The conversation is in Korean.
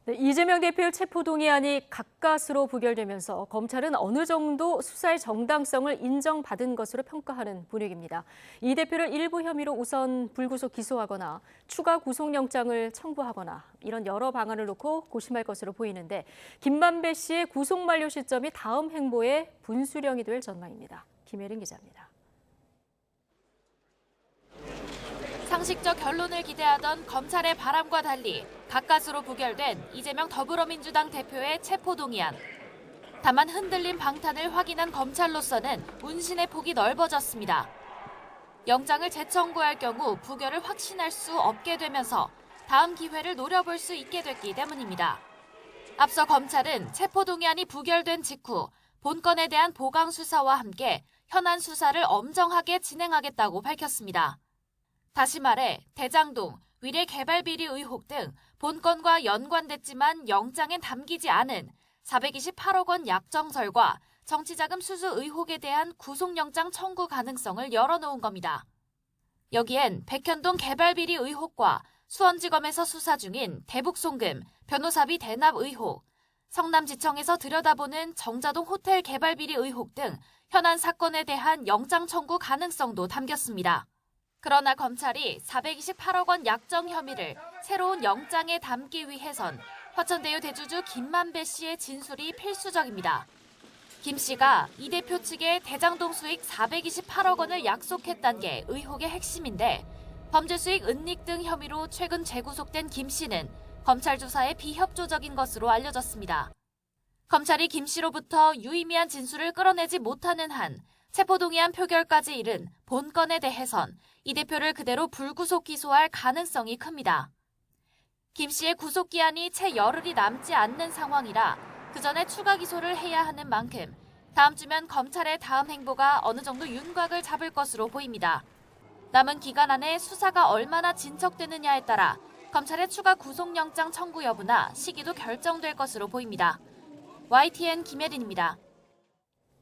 네, 이재명 대표의 체포동의안이 가까스로 부결되면서 검찰은 어느 정도 수사의 정당성을 인정받은 것으로 평가하는 분위기입니다. 이 대표를 일부 혐의로 우선 불구속 기소하거나 추가 구속영장을 청구하거나 이런 여러 방안을 놓고 고심할 것으로 보이는데 김만배 씨의 구속 만료 시점이 다음 행보의 분수령이 될 전망입니다. 김혜린 기자입니다. 상식적 결론을 기대하던 검찰의 바람과 달리 가까스로 부결된 이재명 더불어민주당 대표의 체포동의안. 다만 흔들린 방탄을 확인한 검찰로서는 운신의 폭이 넓어졌습니다. 영장을 재청구할 경우 부결을 확신할 수 없게 되면서 다음 기회를 노려볼 수 있게 됐기 때문입니다. 앞서 검찰은 체포동의안이 부결된 직후 본건에 대한 보강 수사와 함께 현안 수사를 엄정하게 진행하겠다고 밝혔습니다. 다시 말해 대장동, 위례개발비리 의혹 등 본건과 연관됐지만 영장엔 담기지 않은 428억 원 약정설과 정치자금 수수 의혹에 대한 구속영장 청구 가능성을 열어놓은 겁니다. 여기엔 백현동 개발비리 의혹과 수원지검에서 수사 중인 대북송금, 변호사비 대납 의혹, 성남지청에서 들여다보는 정자동 호텔 개발비리 의혹 등 현안 사건에 대한 영장 청구 가능성도 담겼습니다. 그러나 검찰이 428억 원 약정 혐의를 새로운 영장에 담기 위해선 화천대유 대주주 김만배 씨의 진술이 필수적입니다. 김 씨가 이 대표 측에 대장동 수익 428억 원을 약속했다는 게 의혹의 핵심인데 범죄 수익 은닉 등 혐의로 최근 재구속된 김 씨는 검찰 조사에 비협조적인 것으로 알려졌습니다. 검찰이 김 씨로부터 유의미한 진술을 끌어내지 못하는 한 체포동의안 표결까지 이른 본건에 대해선 이 대표를 그대로 불구속 기소할 가능성이 큽니다. 김 씨의 구속기한이 채 열흘이 남지 않는 상황이라 그 전에 추가 기소를 해야 하는 만큼 다음 주면 검찰의 다음 행보가 어느 정도 윤곽을 잡을 것으로 보입니다. 남은 기간 안에 수사가 얼마나 진척되느냐에 따라 검찰의 추가 구속영장 청구 여부나 시기도 결정될 것으로 보입니다. YTN 김혜린입니다.